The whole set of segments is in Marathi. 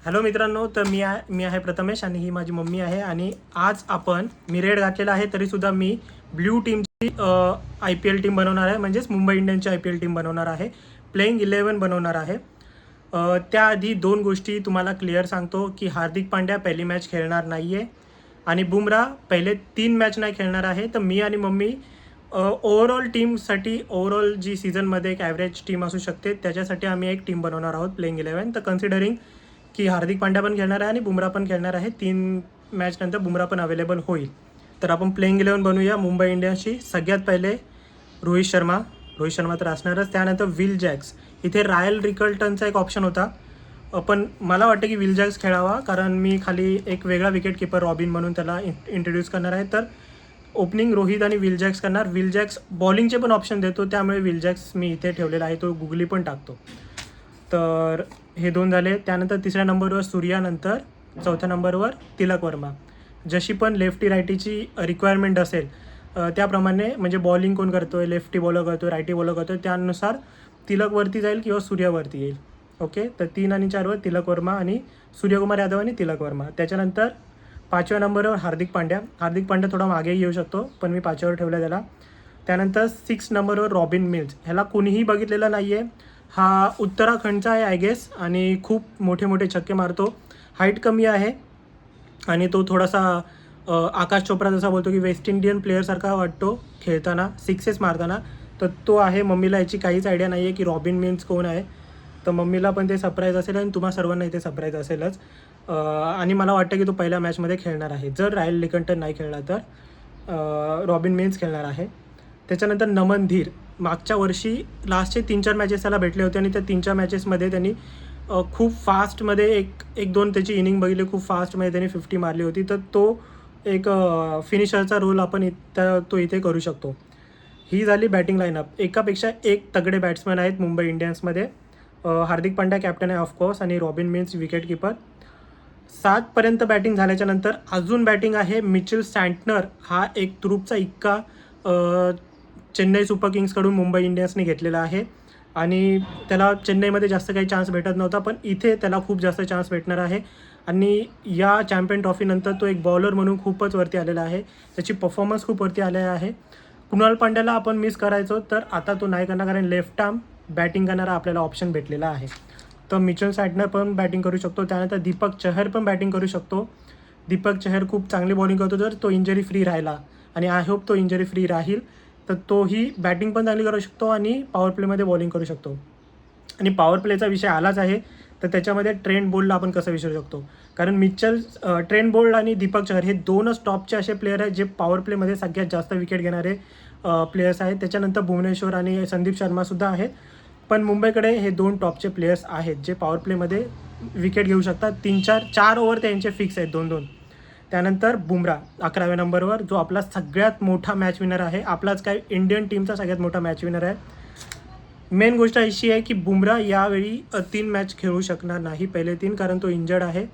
हॅलो मित्रांनो, तर मी आहे प्रथमेश आणि ही माझी मम्मी आहे. आणि आज मी रेड घातलेला आहे तरीसुद्धा मी ब्ल्यू टीमची IPL टीम बनवणार आहे, म्हणजेच मुंबई इंडियन्सची IPL टीम बनवणार आहे. प्लेइंग 11 बनवणार आहे. त्याआधी दोन गोष्टी तुम्हाला क्लिअर सांगतो की हार्दिक पांड्या पहिली मॅच खेळणार नाही आहे आणि बुमराह पहिले 3 मॅच नाही खेळणार आहे. तर मी आणि मम्मी ओव्हरऑल टीमसाठी, ओव्हरऑल जी सीझनमध्ये एक ॲव्हरेज टीम असू शकते त्याच्यासाठी आम्ही एक टीम बनवणार आहोत प्लेइंग 11. तर कन्सिडरिंग की हार्दिक पांड्या पण खेळणार आहे आणि बुमराह पण खेळणार आहे, 3 मॅच नंतर बुमराह पण अवेलेबल होईल. तर आपण प्लेइंग 11 बनवूया मुंबई इंडियन्सची. सगळ्यात पहिले रोहित शर्मा तर असणारच. त्यानंतर विल जॅक्स. इथे रायल रिकल्टनचा एक ऑप्शन होता, पण मला वाटतं की विल जॅक्स खेळावा, कारण मी खाली एक वेगळा विकेट कीपर रॉबिन म्हणून त्याला इंट्रोड्यूस करणार आहे. तर ओपनिंग रोहित आणि विल जॅक्स करणार. विल जॅक्स बॉलिंगचे पण ऑप्शन देतो, त्यामुळे विल जॅक्स मी इथे ठेवलेला आहे, तो गुगली पण टाकतो. तर हे 2 झाले. त्यानंतर तिसऱ्या नंबरवर सूर्या, नंतर चौथ्या नंबरवर तिलक वर्मा. जशी पण लेफ्टी रायटीची रिक्वायरमेंट असेल त्याप्रमाणे, म्हणजे बॉलिंग कोण करतो आहे, लेफ्टी बॉलर करतो आहे, रायटी बॉलर करतो आहे, त्यानुसार तिलकवरती जाईल किंवा सूर्यावरती येईल. ओके, तर 3 आणि 4वर तिलक वर्मा आणि सूर्यकुमार यादव आणि तिलक वर्मा. त्याच्यानंतर 5व्या नंबरवर हार्दिक पांड्या थोडा मागेही येऊ शकतो, पण मी 5व्यावर ठेवला त्याला. त्यानंतर 6 नंबरवर रॉबिन मिल्स. ह्याला कोणीही बघितलेलं नाही आहे. हा उत्तराखंडचा आहे आय गेस, आणि खूप मोठे मोठे छक्के मारतो. हाईट कमी आहे आणि तो थोडासा आकाश चोप्रा जसा बोलतो की वेस्ट इंडियन प्लेअरसारखा वाटतो खेळताना, सिक्सेस मारताना. तर तो आहे. मम्मीला याची काहीच आयडिया नाही आहे की रॉबिन मिल्स कोण आहे. तर मम्मीला पण ते सरप्राईज असेल आणि तुम्हा सर्वांनाही ते सरप्राईज असेलच. आणि मला वाटतं की तो पहिल्या मॅचमध्ये खेळणार आहे. जर रायल लिकंटन नाही खेळला तर रॉबिन मिल्स खेळणार आहे. त्याच्यानंतर नमन धीर. मागच्या वर्षी लास्टचे 3-4 मॅचेस त्याला भेटले होते आणि त्या 3-4 मॅचेसमध्ये त्यांनी खूप फास्टमध्ये एक दोन त्याची इनिंग बघितली, खूप फास्टमध्ये त्यांनी 50 मारली होती. तर तो एक फिनिशरचा रोल आपण तो इथे करू शकतो. ही झाली बॅटिंग लाईनअप. एकापेक्षा एक तगडे बॅट्समॅन आहेत मुंबई इंडियन्समध्ये. हार्दिक पांड्या कॅप्टन आहे ऑफकोर्स आणि रॉबिन मिल्स विकेट कीपर. 7पर्यंत बॅटिंग झाल्याच्यानंतर अजून बॅटिंग आहे. मिचेल सँटनर हा एक तुरुपचा इक्का चेन्नई सुपर किंग्सकडून मुंबई इंडियन्सने घेतलेला आहे आणि त्याला चेन्नईमध्ये जास्त काही चान्स भेटत नव्हता, पण इथे त्याला खूप जास्त चान्स भेटणार आहे. आणि या चॅम्पियन ट्रॉफीनंतर तो एक बॉलर म्हणून खूपच वरती आलेला आहे. त्याची परफॉर्मन्स खूप वरती आलेला आहे. कुणाल पांड्याला आपण मिस करायचो, तर आता तो नाही करणार, कारण लेफ्ट आर्म बॅटिंग करणारा आपल्याला ऑप्शन भेटलेला आहे. तर मिचेल सँटनर पण बॅटिंग करू शकतो. त्यानंतर दीपक चहर पण बॅटिंग करू शकतो. दीपक चहर खूप चांगली बॉलिंग करतो जर तो इंजरी फ्री राहिला, आणि आय होप तो इंजरी फ्री राहील. तर तोही बॅटिंग पण चांगली करू शकतो आणि पॉवर प्लेमध्ये बॉलिंग करू शकतो. आणि पॉवर प्लेचा विषय आलाच आहे, तर त्याच्यामध्ये ट्रेंट बोल्टला आपण कसं विसरू शकतो, कारण ट्रेंट बोल्ट आणि दीपक चहर हे 2च टॉपचे असे प्लेयर आहेत जे पॉवर प्लेमध्ये सगळ्यात जास्त विकेट घेणारे प्लेयर्स आहेत. त्याच्यानंतर भुवनेश्वर आणि संदीप शर्मासुद्धा आहेत, पण मुंबईकडे हे 2 टॉपचे प्लेयर्स आहेत जे पॉवर प्लेमध्ये विकेट घेऊ शकतात. 4 ओव्हर त्यांचे फिक्स आहेत, 2-2. त्यानंतर बुमराह 11व्या नंबरवर, जो आपला सगळ्यात मोठा मॅच विनर आहे. आपलाच काय, इंडियन टीमचा सगळ्यात मोठा मॅच विनर आहे. मेन गोष्ट अशी आहे की बुमराह यावेळी 3 मॅच खेळू शकणार नाही, पहिले 3, कारण तो इंजर्ड आहे.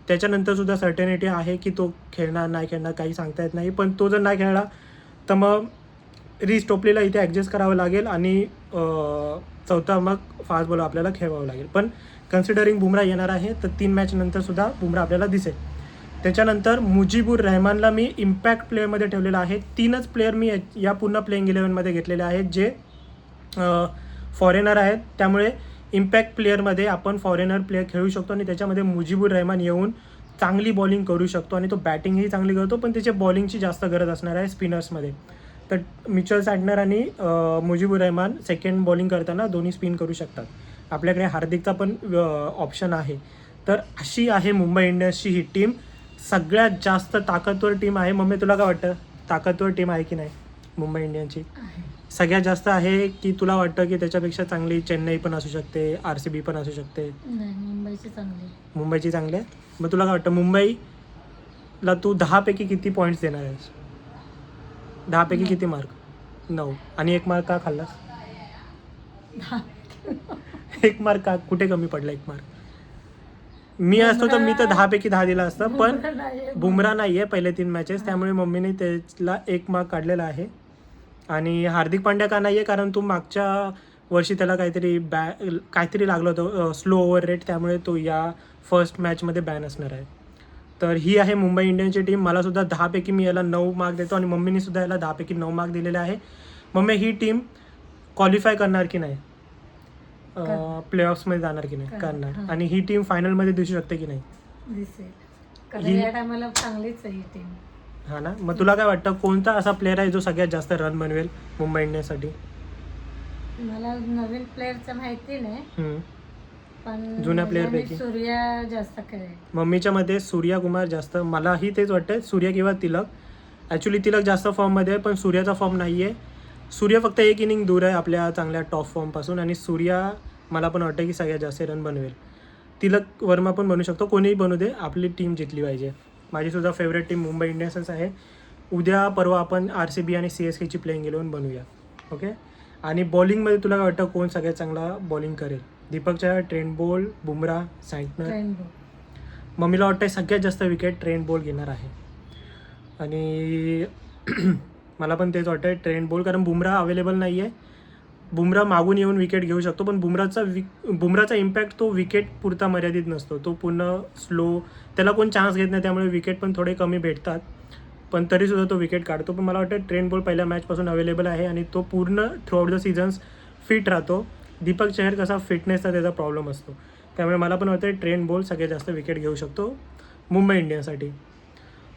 त्याच्यानंतरसुद्धा सर्टेनिटी आहे की तो खेळणार नाही खेळणार काही सांगता येत नाही. पण तो जर नाही खेळला तर मग रिस टोपलीला इथे ॲडजस्ट करावं लागेल आणि चौथा मग फास्ट बॉलर आपल्याला खेळवावं लागेल. पण कन्सिडरिंग बुमराह येणार आहे, तर 3 मॅच नंतरसुद्धा बुमराह आपल्याला दिसेल. त्याच्यानंतर मुजीबुर रहमानला मी इम्पॅक्ट प्लेअरमध्ये ठेवलेला आहे. 3च प्लेअर मी या पूर्ण प्लेइंग 11मध्ये घेतलेले आहेत जे फॉरेनर आहेत. त्यामुळे इम्पॅक्ट प्लेअरमध्ये आपण फॉरेनर प्लेअर खेळू शकतो आणि त्याच्यामध्ये मुजीबुर रहमान येऊन चांगली बॉलिंग करू शकतो आणि तो बॅटिंगही चांगली करतो, पण त्याच्या बॉलिंगची जास्त गरज असणार आहे स्पिनर्समध्ये. तर मिचेल सँटनर आणि मुजीबुर रहमान सेकंड बॉलिंग करताना दोन्ही स्पिन करू शकतात. आपल्याकडे हार्दिकचा पण ऑप्शन आहे. तर अशी आहे मुंबई इंडियन्सची ही टीम. सगळ्यात जास्त ताकदवर टीम आहे. मम्मी, तुला काय वाटतं, ताकदवर टीम आहे की नाही मुंबई इंडियन्सची? सगळ्यात जास्त आहे की तुला वाटतं की त्याच्यापेक्षा चांगली चेन्नई पण असू शकते, RCB पण असू शकते? नाही, मुंबईची चांगली आहे. मग तुला काय वाटतं, मुंबईला तू 10पैकी किती पॉईंट्स देणार आहेस? 10पैकी किती मार्क? 9. आणि 1 मार्क का खाल्लास? 1 मार्क का, कुठे कमी पडला 1 मार्क? मी असतो तर मी तर 10पैकी 10 दिला असतं, पण बुमराह नाही आहे पहिले 3 मॅचेस, त्यामुळे मम्मीने त्याला 1 मार्क काढलेला आहे. आणि हार्दिक पांड्या का नाही आहे, कारण तो मागच्या वर्षी त्याला काहीतरी लागलं होतं, स्लो ओव्हर रेट, त्यामुळे तो या फर्स्ट मॅचमध्ये बॅन असणार आहे. तर ही आहे मुंबई इंडियन्सची टीम. मलासुद्धा 10पैकी मी याला 9 मार्क देतो आणि मम्मीनीसुद्धा याला 10पैकी 9 मार्क दिलेले आहे. मम्मी, ही टीम क्वालिफाय करणार की नाही, प्लेऑफ्समध्ये जाणार की नाही? करणार. आणि ही टीम फायनलमध्ये दिसू शकते की नाही? दिसेल, कारण या टायमाला चांगलीच आहे ही टीम. हा ना. मग तुला काय वाटतं, कोणता असा प्लेअर आहे जो सगळ्यात जास्त रन बनवेल मुंबई इंडियन्ससाठी? मला नवीन प्लेअरचं माहिती नाही, पण जुन्या player पैकी सूर्या जास्त करेल. मम्मीच्या मध्ये सूर्यकुमार जास्त. मलाही तेच वाटतं, सूर्य किंवा तिलक. ॲक्च्युली तिलक जास्त फॉर्ममध्ये आहे, पण सूर्याचा फॉर्म नाही आहे. सूर्य फक्त एक इनिंग दूर आहे आपल्या चांगल्या टॉप फॉर्मपासून, आणि सूर्या मला पण वाटतं की सगळ्यात जास्त रन बनवेल. तिलक वर्मा पण बनू शकतो, कोणीही बनू दे, आपली टीम जिंकली पाहिजे. माझीसुद्धा फेवरेट टीम मुंबई इंडियन्सच आहे. उद्या परवा आपण RCB आणि CSKची प्लेइंग 11 बनवूया. ओके. आणि बॉलिंगमध्ये तुला काय वाटतं, कोण सगळ्यात चांगला बॉलिंग करेल? Deepak Chahar, Trent Boult, Bumrah, Santner? मम्मीला वाटतं सगळ्यात जास्त विकेट ट्रेंट बोल्ट घेणार आहे. आणि मला पण तेच वाटतं ट्रेंट बोल्ट, कारण बुमराह अवेलेबल नाही आहे. बुमराह मागून येऊन विकेट घेऊ शकतो, पण बुमराहचा इम्पॅक्ट तो विकेट पुरता मर्यादित नसतो. तो पूर्ण स्लो, त्याला कोण चान्स घेत नाही, त्यामुळे विकेट पण थोडे कमी भेटतात, पण तरीसुद्धा तो विकेट काढतो. पण मला वाटतं ट्रेंट बोल्ट पहिल्या मॅचपासून अवेलेबल आहे आणि तो पूर्ण थ्रूआउट द सीझन्स फिट राहतो. दीपक चहर कसा फिटनेसचा त्याचा प्रॉब्लेम असतो, त्यामुळे मला पण वाटतं ट्रेंट बोल्ट सगळ्यात जास्त विकेट घेऊ शकतो मुंबई इंडियन्ससाठी.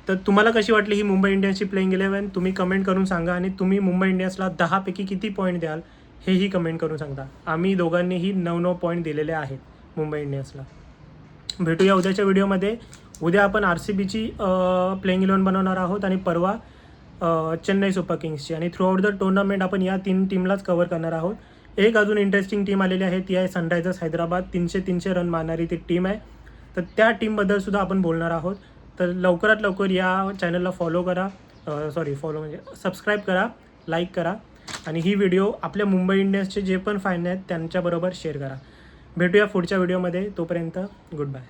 तर तुम्हाला कशी वाटली ही मुंबई इंडियन्सची प्लेइंग 11? तुम्ही कमेंट करून सांगा, आणि तुम्ही मुंबई इंडियन्सला 10पैकी किती पॉईंट द्याल हेही कमेंट करून सांगा. आम्ही दोघांनीही 9 पॉईंट दिलेले आहेत मुंबई इंडियन्सला. भेटूया उद्याच्या व्हिडिओमध्ये. उद्या आपण RCBची प्लेइंग 11 बनवणार आहोत, आणि परवा चेन्नई सुपर किंग्सची. आणि थ्रूआउट द टुर्नामेंट आपण या 3 टीमलाच कव्हर करणार आहोत. एक अजून इंटरेस्टिंग टीम आलेली आहे, ती आहे सनरायझर्स हैदराबाद. 300 रन मारणारी ती टीम आहे. तर त्या टीमबद्दलसुद्धा आपण बोलणार आहोत. तर लवकरात लवकर या चॅनलला फॉलो करा, सबस्क्राईब करा, लाईक करा, आणि ही व्हिडिओ आपल्या मुंबई इंडियन्सचे जे पण फॅन आहेत त्यांच्याबरोबर शेअर करा. भेटूया पुढच्या व्हिडिओमध्ये. तोपर्यंत गुड बाय.